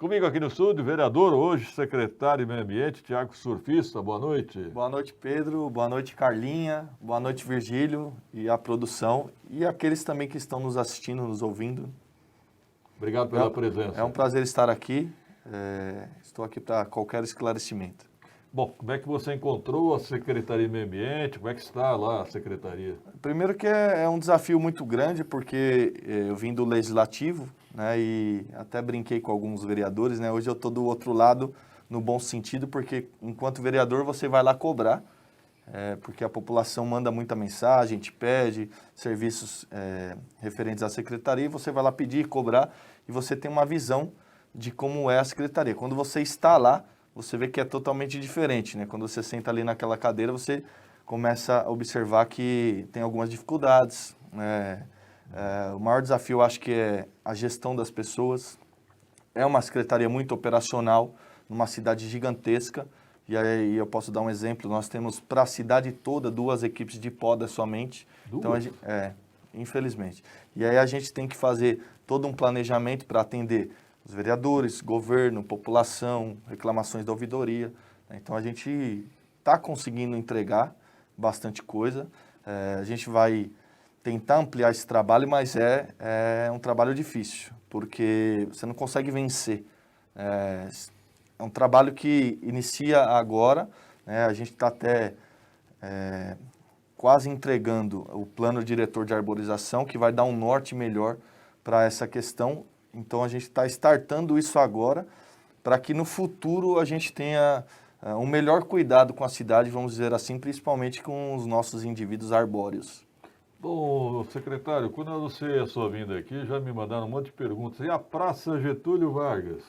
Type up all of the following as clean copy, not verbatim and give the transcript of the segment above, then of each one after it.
Comigo aqui no estúdio, vereador, hoje secretário de Meio Ambiente, Tiago Surfista. Boa noite. Boa noite, Pedro. Boa noite, Carlinha. Boa noite, Virgílio e a produção. E aqueles também que estão nos assistindo, nos ouvindo. Obrigado pela presença. É um prazer estar aqui. Estou aqui para qualquer esclarecimento. Bom, como é que você encontrou a Secretaria de Meio Ambiente? Como é que está lá a Secretaria? Primeiro que é um desafio muito grande, porque eu vim do Legislativo, né, e até brinquei com alguns vereadores, né? Hoje eu estou do outro lado, no bom sentido, porque enquanto vereador você vai lá cobrar, porque a população manda muita mensagem, te pede serviços referentes à Secretaria, e você vai lá pedir, cobrar, e você tem uma visão de como é a Secretaria. Quando você está lá, você vê que é totalmente diferente, né? Quando você senta ali naquela cadeira, você começa a observar que tem algumas dificuldades, né? O maior desafio, eu acho que é a gestão das pessoas. É uma secretaria muito operacional, numa cidade gigantesca, e aí eu posso dar um exemplo, nós temos para a cidade toda 2 equipes de poda somente. Duas? Então, infelizmente. E aí a gente tem que fazer todo um planejamento para atender os vereadores, governo, população, reclamações da ouvidoria. Então a gente está conseguindo entregar bastante coisa. A gente vai tentar ampliar esse trabalho, mas é um trabalho difícil, porque você não consegue vencer. É um trabalho que inicia agora, né? A gente está até quase entregando o plano diretor de arborização, que vai dar um norte melhor para essa questão. Então, a gente está startando isso agora, para que no futuro a gente tenha um melhor cuidado com a cidade, vamos dizer assim, principalmente com os nossos indivíduos arbóreos. Bom, secretário, quando eu anunciei a sua vinda aqui, já me mandaram um monte de perguntas. E a Praça Getúlio Vargas?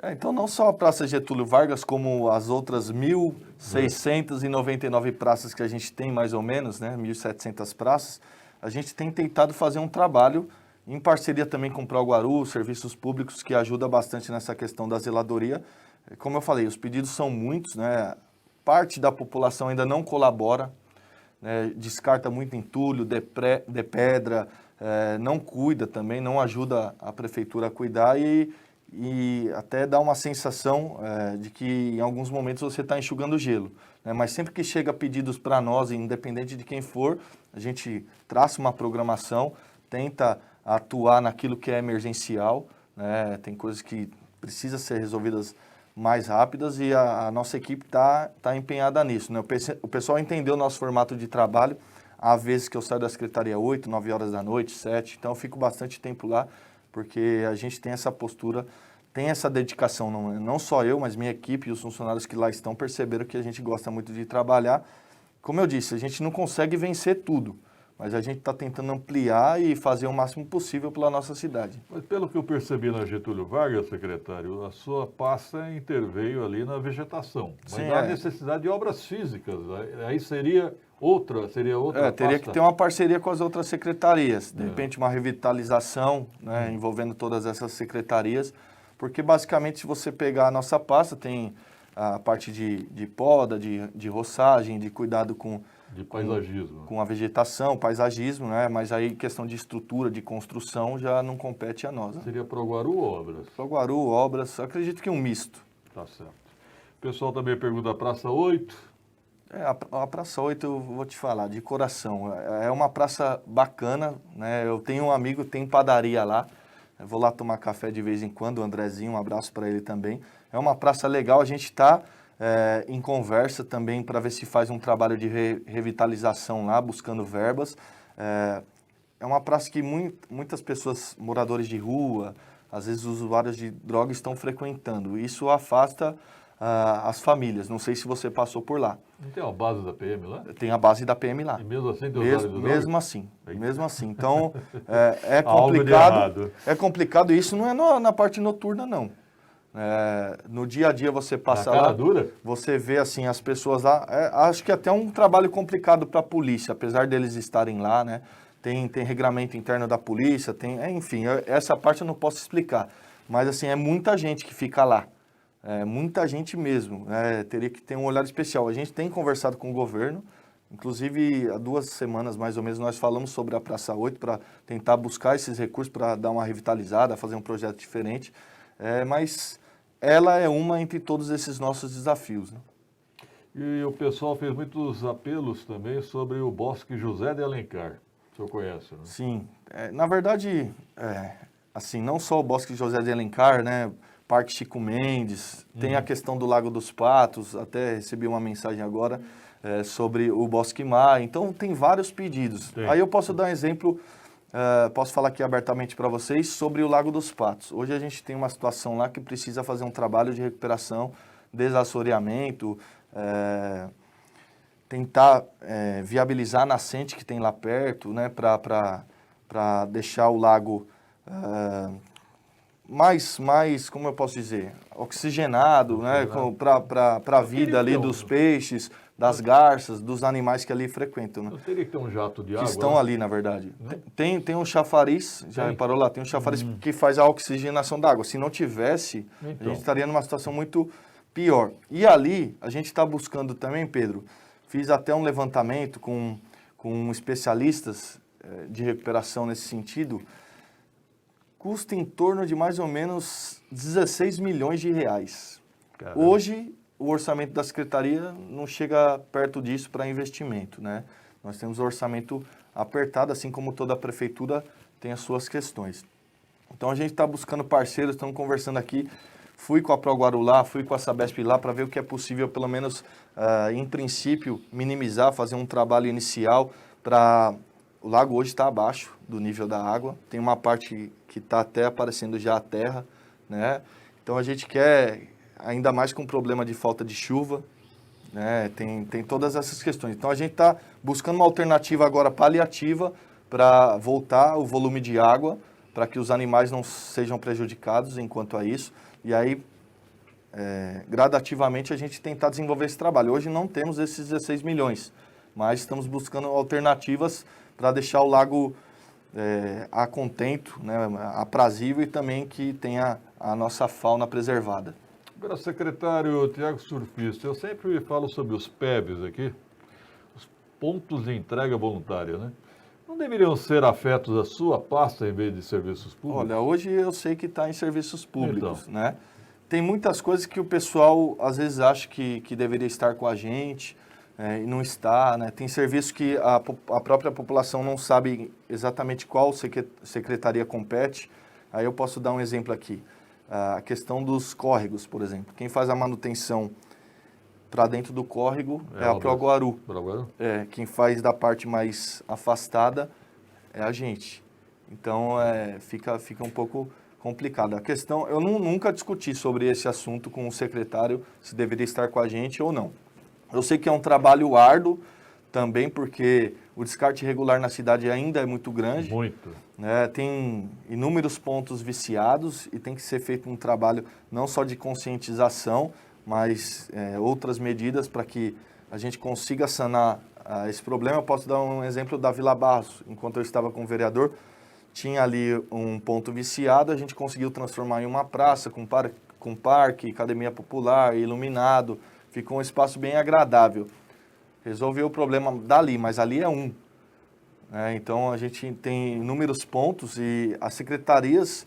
Então, não só a Praça Getúlio Vargas, como as outras 1.699 praças que a gente tem, mais ou menos, né? 1.700 praças, a gente tem tentado fazer um trabalho em parceria também com o Proguaru, serviços públicos, que ajuda bastante nessa questão da zeladoria. Como eu falei, os pedidos são muitos, né? Parte da população ainda não colabora, né? Descarta muito entulho, de pedra, não cuida também, não ajuda a prefeitura a cuidar e até dá uma sensação de que em alguns momentos você está enxugando gelo, né? Mas sempre que chega pedidos para nós, independente de quem for, a gente traça uma programação, tenta atuar naquilo que é emergencial, né? Tem coisas que precisam ser resolvidas mais rápidas e a nossa equipe tá empenhada nisso, né? O pessoal entendeu o nosso formato de trabalho. Há vezes que eu saio da secretaria 8, 9 horas da noite, 7, então eu fico bastante tempo lá, porque a gente tem essa postura, tem essa dedicação, não só eu, mas minha equipe e os funcionários que lá estão perceberam que a gente gosta muito de trabalhar. Como eu disse, a gente não consegue vencer tudo, mas a gente está tentando ampliar e fazer o máximo possível pela nossa cidade. Mas pelo que eu percebi na Getúlio Vargas, secretário, a sua pasta interveio ali na vegetação. Mas Sim, há necessidade de obras físicas. Aí seria outra teria pasta. que ter uma parceria com as outras secretarias, de repente uma revitalização, né, envolvendo todas essas secretarias, porque basicamente se você pegar a nossa pasta, tem a parte de poda, de roçagem, de cuidado com... De paisagismo. Com a vegetação, paisagismo, né? Mas aí questão de estrutura, de construção, já não compete a nós. Né? Seria Proguaru Obras? Proguaru, obras, acredito que um misto. Tá certo. O pessoal também pergunta a Praça 8. A Praça 8, eu vou te falar, de coração. É uma praça bacana, né? Eu tenho um amigo, tem padaria lá. Eu vou lá tomar café de vez em quando, o Andrezinho, um abraço para ele também. É uma praça legal, a gente está... em conversa também para ver se faz um trabalho de revitalização lá, buscando verbas. É uma praça que muitas pessoas, moradores de rua, às vezes usuários de drogas, estão frequentando. Isso afasta as famílias. Não sei se você passou por lá. Não tem a base da PM lá? Tem a base da PM lá. E mesmo assim tem usuário de drogas? Mesmo assim. Então, é Algo de complicado. errado. É complicado. Isso não é na parte noturna, não. No dia a dia você passa Na cara lá, dura? você vê assim as pessoas lá, acho que é até um trabalho complicado para a polícia, apesar deles estarem lá, né? Tem regramento interno da polícia, enfim, essa parte eu não posso explicar, mas assim, é muita gente que fica lá, muita gente mesmo, teria que ter um olhar especial. A gente tem conversado com o governo, inclusive há 2 semanas mais ou menos nós falamos sobre a Praça 8 para tentar buscar esses recursos para dar uma revitalizada, fazer um projeto diferente. mas ela é uma entre todos esses nossos desafios, né? E o pessoal fez muitos apelos também sobre o Bosque José de Alencar. O senhor conhece, né? Sim, na verdade, assim, não só o Bosque José de Alencar, né? Parque Chico Mendes, tem a questão do Lago dos Patos, até recebi uma mensagem agora sobre o Bosque Mar, então tem vários pedidos. Tem. Aí eu posso dar um exemplo, posso falar aqui abertamente para vocês sobre o Lago dos Patos. Hoje a gente tem uma situação lá que precisa fazer um trabalho de recuperação, desassoreamento, tentar viabilizar a nascente que tem lá perto, né, para deixar o lago mais, como eu posso dizer, oxigenado, né, para a vida ali dos peixes, das garças, dos animais que ali frequentam, né? Não teria que ter um jato de Que água? estão ali, na verdade. Tem um chafariz, já reparou lá? Tem um chafariz que faz a oxigenação da água. Se não tivesse, a gente estaria numa situação muito pior. E ali, a gente está buscando também, Pedro, fiz até um levantamento com especialistas de recuperação nesse sentido, custa em torno de mais ou menos 16 milhões de reais. Caramba. Hoje, o orçamento da Secretaria não chega perto disso para investimento, né? Nós temos um orçamento apertado, assim como toda a prefeitura tem as suas questões. Então, a gente está buscando parceiros, estamos conversando aqui. Fui com a ProGuaru lá, fui com a Sabesp lá para ver o que é possível, pelo menos, em princípio, minimizar, fazer um trabalho inicial para... O lago hoje está abaixo do nível da água, tem uma parte que está até aparecendo já a terra, né? Então, a gente quer, ainda mais com o problema de falta de chuva, né? Tem todas essas questões. Então, a gente está buscando uma alternativa agora paliativa para voltar o volume de água, para que os animais não sejam prejudicados enquanto a isso. E aí, gradativamente, a gente tentar desenvolver esse trabalho. Hoje não temos esses 16 milhões, mas estamos buscando alternativas para deixar o lago a contento, né, aprazível e também que tenha a nossa fauna preservada. Agora, secretário Tiago Surfista, eu sempre falo sobre os PEVs aqui, os pontos de entrega voluntária, né? Não deveriam ser afetos à sua pasta em vez de serviços públicos? Olha, hoje eu sei que está em serviços públicos, né? Tem muitas coisas que o pessoal às vezes acha que deveria estar com a gente e não está, né? Tem serviços que a própria população não sabe exatamente qual secretaria compete. Aí eu posso dar um exemplo aqui. A questão dos córregos, por exemplo. Quem faz a manutenção para dentro do córrego é a ProGuaru. Quem faz da parte mais afastada é a gente. Então, fica um pouco complicado. A questão, eu nunca discuti sobre esse assunto com o secretário, se deveria estar com a gente ou não. Eu sei que é um trabalho árduo também, porque o descarte irregular na cidade ainda é muito grande. Muito. Né? Tem inúmeros pontos viciados e tem que ser feito um trabalho não só de conscientização, mas outras medidas para que a gente consiga sanar esse problema. Eu posso dar um exemplo da Vila Barros. Enquanto eu estava com o vereador, tinha ali um ponto viciado, a gente conseguiu transformar em uma praça com parque, academia popular, iluminado. Ficou um espaço bem agradável. Resolveu o problema dali, mas ali é um. Então, a gente tem inúmeros pontos e as secretarias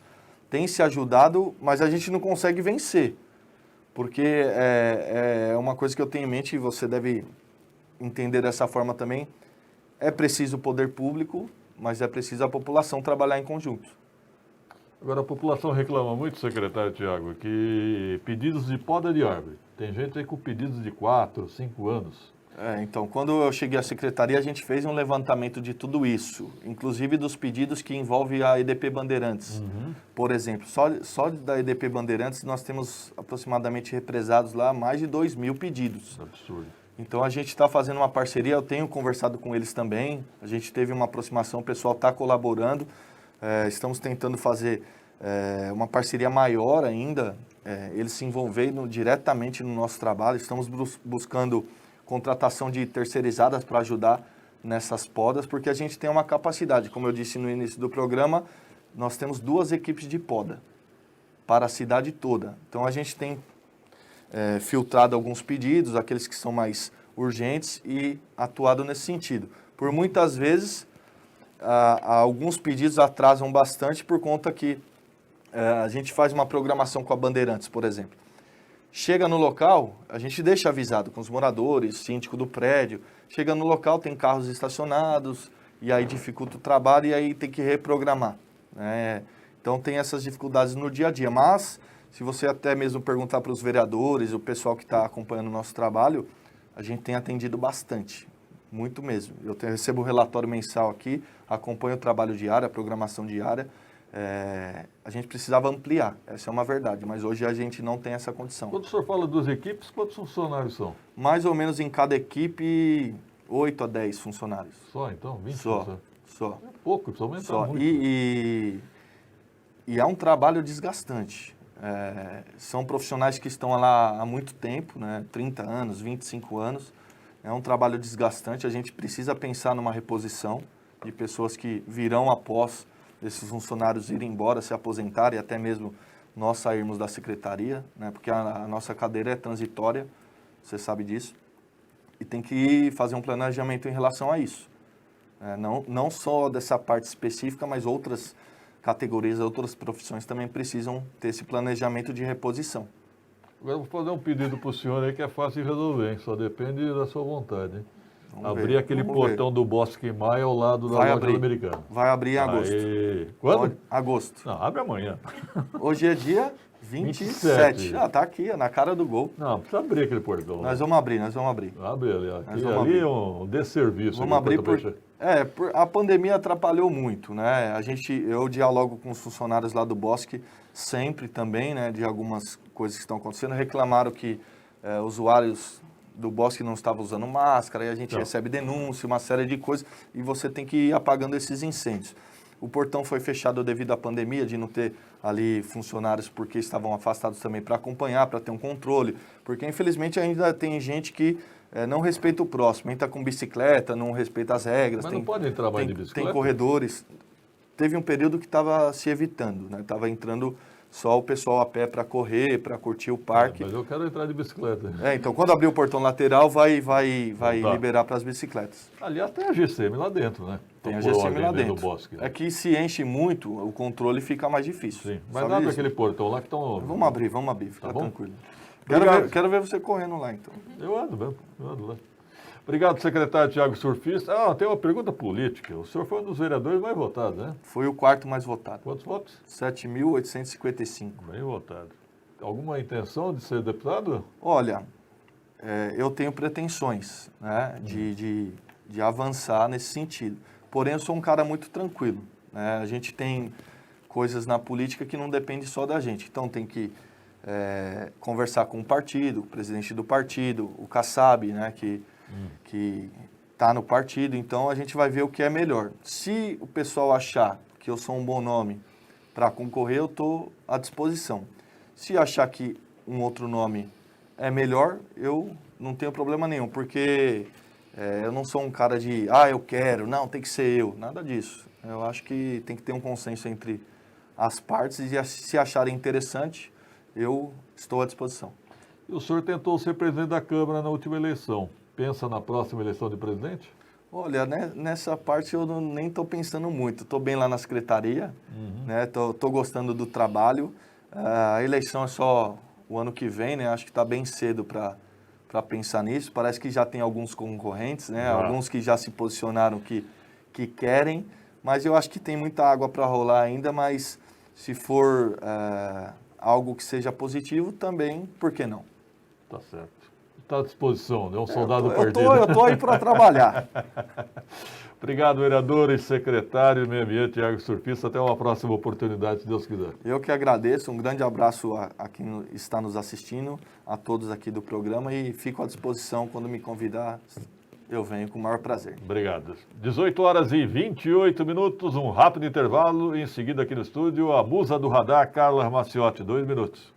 têm se ajudado, mas a gente não consegue vencer. Porque é uma coisa que eu tenho em mente e você deve entender dessa forma também. É preciso o poder público, mas é preciso a população trabalhar em conjunto. Agora, a população reclama muito, secretário Tiago, que pedidos de poda de árvore. Tem gente aí com pedidos de 4, 5 anos. Então, quando eu cheguei à secretaria, a gente fez um levantamento de tudo isso, inclusive dos pedidos que envolvem a EDP Bandeirantes. Por exemplo, só da EDP Bandeirantes, nós temos aproximadamente represados lá mais de 2.000 pedidos. Absurdo. Então, a gente está fazendo uma parceria, eu tenho conversado com eles também, a gente teve uma aproximação, o pessoal está colaborando, estamos tentando fazer uma parceria maior ainda, eles se envolvendo diretamente no nosso trabalho, estamos buscando contratação de terceirizadas para ajudar nessas podas, porque a gente tem uma capacidade, como eu disse no início do programa, nós temos 2 equipes de poda para a cidade toda. Então, a gente tem filtrado alguns pedidos, aqueles que são mais urgentes e atuado nesse sentido. Por muitas vezes, alguns pedidos atrasam bastante por conta que A gente faz uma programação com a Bandeirantes, por exemplo. Chega no local, a gente deixa avisado com os moradores, síndico do prédio. Chega no local, tem carros estacionados, e aí dificulta o trabalho e aí tem que reprogramar, né? Então tem essas dificuldades no dia a dia. Mas, se você até mesmo perguntar para os vereadores, o pessoal que está acompanhando o nosso trabalho, a gente tem atendido bastante, muito mesmo. Recebo o relatório mensal aqui, acompanho o trabalho diário, a programação diária. A gente precisava ampliar, essa é uma verdade, mas hoje a gente não tem essa condição. Quando o senhor fala das equipes, quantos funcionários são? Mais ou menos em cada equipe, 8 a 10 funcionários. Só então? 20 Só. É pouco, precisa aumentar Só. muito. E é um trabalho desgastante. São profissionais que estão lá há muito tempo, né? 30 anos, 25 anos. É um trabalho desgastante, a gente precisa pensar numa reposição de pessoas que virão após esses funcionários irem embora, se aposentarem, e até mesmo nós sairmos da secretaria, né? Porque a nossa cadeira é transitória, você sabe disso, e tem que fazer um planejamento em relação a isso. Não só dessa parte específica, mas outras categorias, outras profissões também precisam ter esse planejamento de reposição. Agora eu vou fazer um pedido para o senhor aí que é fácil de resolver, hein? Só depende da sua vontade, hein? Abrir aquele portão do Bosque Maia ao lado da loja do Americano. Vai abrir em agosto. Quando? Agosto. Não, abre amanhã. Hoje é dia 27. Tá aqui, na cara do gol. Não, precisa abrir aquele portão. Nós vamos abrir. Abre ali. Ali é um desserviço. Vamos abrir a pandemia atrapalhou muito, né? Eu dialogo com os funcionários lá do Bosque sempre também, né? De algumas coisas que estão acontecendo. Reclamaram que usuários do Bosque não estavam usando máscara, e a gente recebe denúncia, uma série de coisas, e você tem que ir apagando esses incêndios. O portão foi fechado devido à pandemia, de não ter ali funcionários porque estavam afastados também para acompanhar, para ter um controle, porque infelizmente ainda tem gente que não respeita o próximo, entra com bicicleta, não respeita as regras. Mas não pode entrar mais de bicicleta? Tem corredores. Teve um período que estava se evitando, né? Estava entrando só o pessoal a pé para correr, para curtir o parque. Mas eu quero entrar de bicicleta. Então quando abrir o portão lateral, vai liberar para as bicicletas. Aliás, tem a GCM lá dentro, né? Tem a GCM lá dentro. Do Bosque, né? É que se enche muito, o controle fica mais difícil. Sim, mas abre aquele portão lá que estão... Vamos abrir, fica tranquilo. Quero ver você correndo lá, então. Eu ando lá. Obrigado, secretário Tiago Surfista. Tem uma pergunta política. O senhor foi um dos vereadores mais votados, né? Foi o quarto mais votado. Quantos votos? 7.855. Bem votado. Alguma intenção de ser deputado? Olha, eu tenho pretensões, né, de avançar nesse sentido. Porém, eu sou um cara muito tranquilo, né? A gente tem coisas na política que não dependem só da gente. Então, tem que conversar com o partido, o presidente do partido, o Kassab, né, que está no partido. Então, a gente vai ver o que é melhor. Se o pessoal achar que eu sou um bom nome para concorrer, eu estou à disposição. Se achar que um outro nome é melhor, eu não tenho problema nenhum, porque eu não sou um cara de, eu quero, não, tem que ser eu, nada disso. Eu acho que tem que ter um consenso entre as partes e se acharem interessante, eu estou à disposição. E o senhor tentou ser presidente da Câmara na última eleição. Pensa na próxima eleição de presidente? Olha, né, nessa parte eu nem estou pensando muito. Estou bem lá na secretaria, né? Tô gostando do trabalho. A eleição é só o ano que vem, né? Acho que está bem cedo para pensar nisso. Parece que já tem alguns concorrentes, né? Alguns que já se posicionaram que querem, mas eu acho que tem muita água para rolar ainda, mas se for algo que seja positivo também, por que não? Tá certo. Está à disposição, é um soldado do partido. Eu estou aí para trabalhar. Obrigado, vereador e secretário do Meio Ambiente, Tiago Surfista. Até uma próxima oportunidade, se Deus quiser. Eu que agradeço. Um grande abraço a quem está nos assistindo, a todos aqui do programa, e fico à disposição quando me convidar. Eu venho com o maior prazer. Obrigado. 18h28, um rápido intervalo. Em seguida, aqui no estúdio, a musa do radar, Carla Maciotti. 2 minutos.